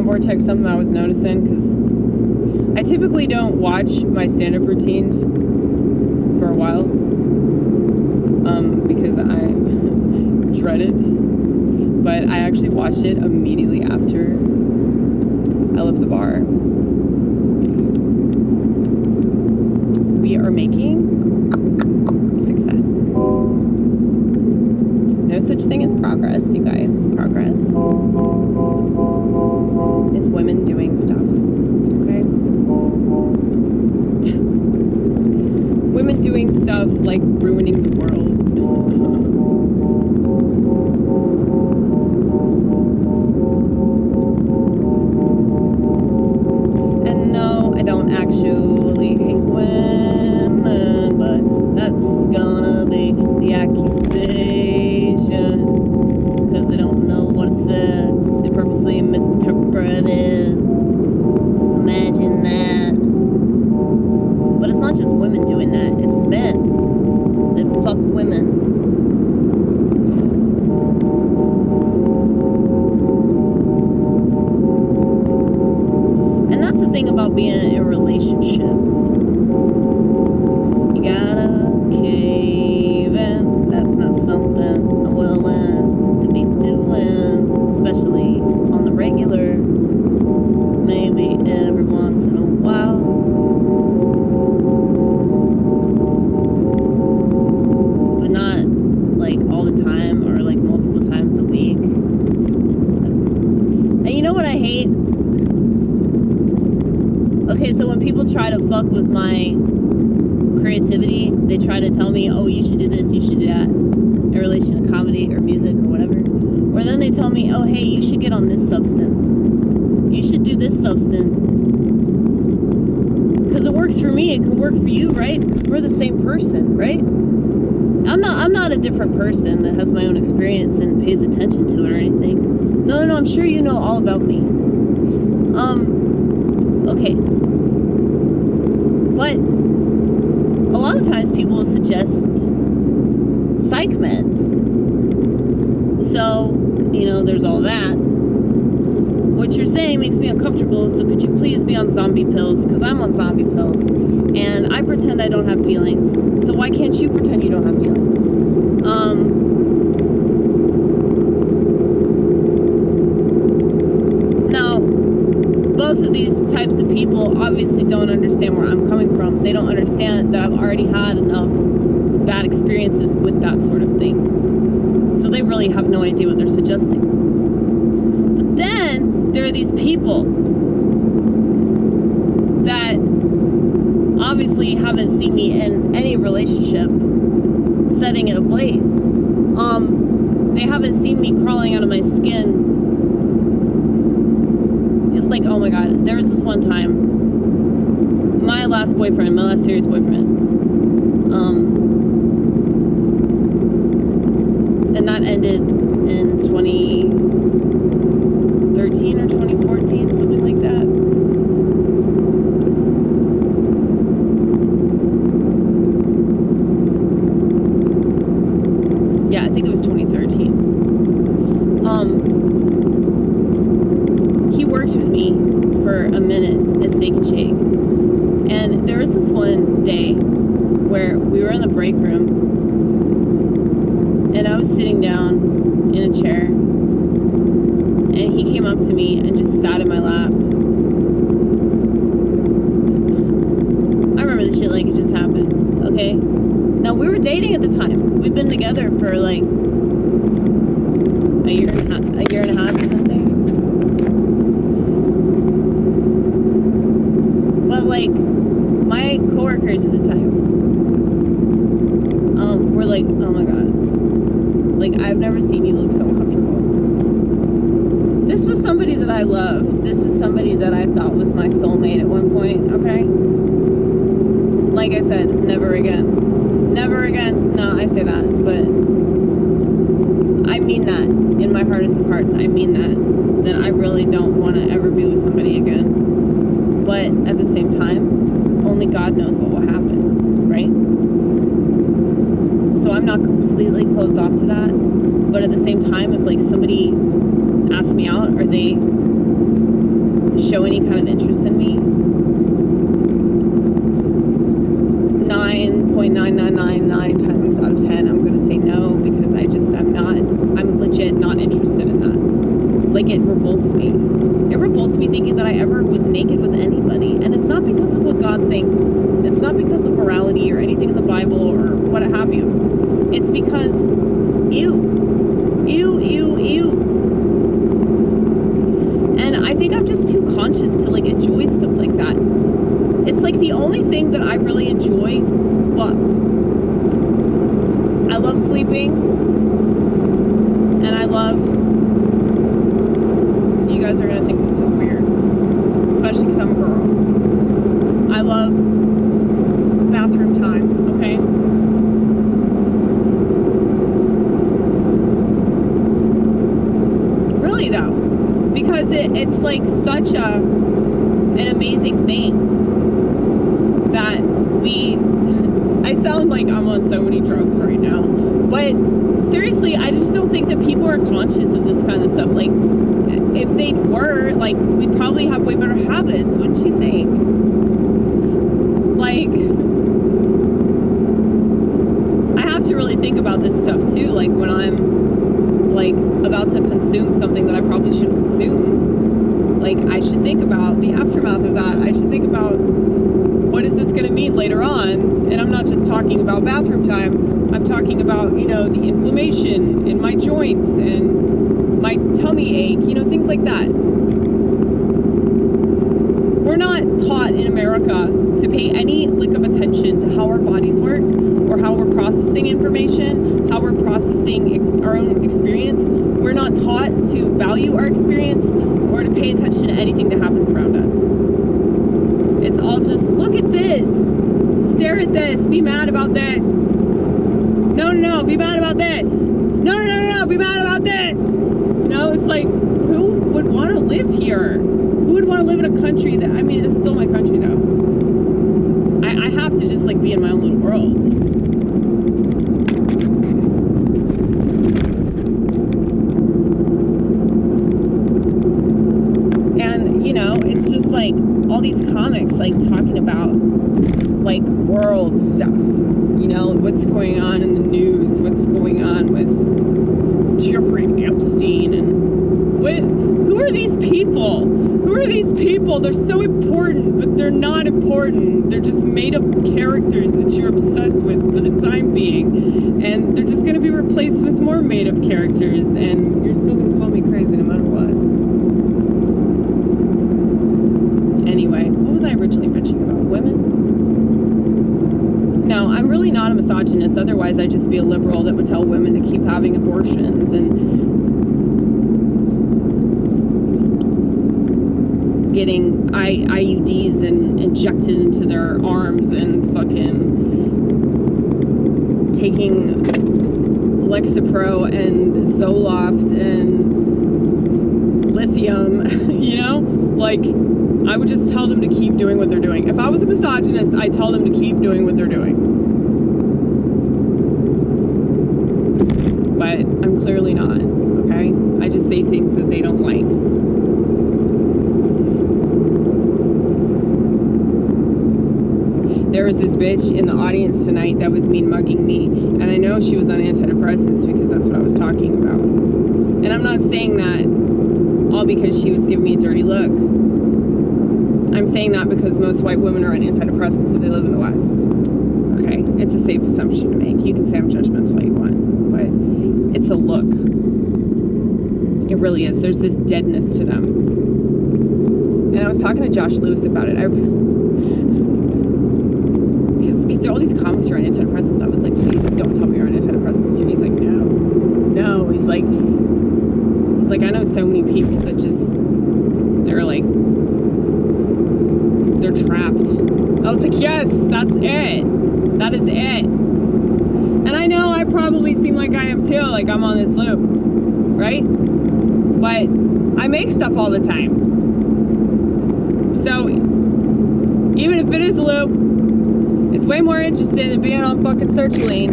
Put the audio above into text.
Vortex, something I was noticing, because I typically don't watch my stand-up routines for a while, because I dread it, but I actually watched it immediately after I left the bar. We are making success. No such thing as progress, you guys. Progress is women doing stuff, okay? Women doing stuff like ruining the world. And no, I don't actually hate women, but that's gonna be the accusation, because they don't know what I said. They purposely misinterpreted. Imagine that. But it's not just women doing that, it's men that fuck women. And that's the thing about being in relationships. You gotta cave in. That's not something I'm willing to be doing, especially on the regular. Maybe every once in a while. But not like all the time or like multiple times a week. And you know what I hate? Okay, so when people try to fuck with my creativity, they try to tell me, oh, you should do this, you should do that, in relation to comedy or music or whatever. Or then they tell me, oh, hey, you should get on this substance. You should do this substance. Because it works for me, it can work for you, right? Because we're the same person, right? I'm not a different person that has my own experience and pays attention to it or anything. No, I'm sure you know all about me. Okay. But a lot of times people will suggest psych meds. So, there's all that. What you're saying makes me uncomfortable, so could you please be on zombie pills? Because I'm on zombie pills. And I pretend I don't have feelings. So why can't you pretend you don't have feelings? Now, both of these types of people obviously don't understand where I'm coming from. They don't understand that I've already had enough bad experiences with that sort of thing. So they really have no idea what they're suggesting. But then there are these people that obviously haven't seen me in any relationship setting it ablaze. They haven't seen me crawling out of my skin. Like, oh my god, there was this one time, my last serious boyfriend, and that ended in 2013 or 2014, something like that. Yeah, I think it was 2013. He worked with me for a minute at Steak and Shake. And there was this one day where we were in the break room and I was sitting down in a chair and he came up to me and just sat in my lap. I remember this shit like it just happened, okay? Now, we were dating at the time. We'd been together for like a year and a half or something. But like, my coworkers at the time, were like, oh my god, like, I've never seen you look so uncomfortable. This was somebody that I loved. This was somebody that I thought was my soulmate at one point, okay? Like I said, never again. Never again. No, I say that, but I mean that in my hardest of hearts. I mean that I really don't want to ever be with somebody again. But at the same time, only God knows what will happen, right? So I'm not completely closed off to that. But at the same time, if like somebody asks me out or they show any kind of interest in me, 9.9999 times out of 10, I'm going to say no, because I'm legit not interested in that. Like, it revolts me. It revolts me thinking that I ever was naked with anybody. And it's not because of what God thinks. It's not because of morality or anything in the Bible or what have you. It's because, ew. And I think I'm just too conscious to, like, enjoy stuff like that. It's like the only thing that I really enjoy. What? I love sleeping. And I love... You guys are going to think this is weird. Especially because I'm a girl. I love bathroom time, okay? Really, though. Because it's like such an amazing thing that I sound like I'm on so many drugs right now. But seriously, I just don't think that people are conscious of this kind of stuff. Like, if they were, like, we'd probably have way better habits, wouldn't you think? Like, I have to really think about this stuff too. Like, when I'm, like, about to consume something that I probably shouldn't consume, like, I should think about the aftermath of that. I should think about, what is this going to mean later on? And I'm not just talking about bathroom time. I'm talking about, the inflammation in my joints and my tummy ache, things like that. We're not taught in America to pay any lick of attention to how our bodies work or how we're processing information, how we're processing our own experience. We're not taught to value our experience or to pay attention to anything that happens around us. It's all just, look at this, stare at this, be mad about this. No, be mad about this. No, be mad about this. It's like, who would want to live here? Who would want to live in a country that, it's still my country though. I have to just, like, be in my own little world. And, it's just like all these comics, like, talking about, like, world stuff. What's going on in the news, what's going on with Jeffrey Epstein, and who are these people? Who are these people? They're so important, but they're not important. They're just made-up characters that you're obsessed with for the time being, and they're just going to be replaced with more made-up characters, and you're still going to call me crazy no matter what. Anyway, what was I originally bitching about? Women? No, I'm really not a misogynist. Otherwise, I'd just be a liberal that would tell women to keep having abortions and getting IUDs and injected into their arms and fucking taking Lexapro and Zoloft and lithium, Like, I would just tell them to keep doing what they're doing. If I was a misogynist, I'd tell them to keep doing what they're doing. But I'm clearly not, okay? I just say things that they don't like. There was this bitch in the audience tonight that was mean mugging me, and I know she was on antidepressants because that's what I was talking about. And I'm not saying that all because she was giving me a dirty look. I'm saying that because most white women are on antidepressants if they live in the West. Okay? It's a safe assumption to make. You can say I'm judgmental all you want, but it's a look. It really is. There's this deadness to them. And I was talking to Josh Lewis about it. Because there are all these comics who are on antidepressants. I was like, please don't tell me you're on antidepressants too. He's like, no. He's like, I know so many people that just, they're trapped. I was like, yes, that's it. That is it. And I know I probably seem like I am too, like I'm on this loop, right? But I make stuff all the time. So even if it is a loop, it's way more interesting than being on fucking search lane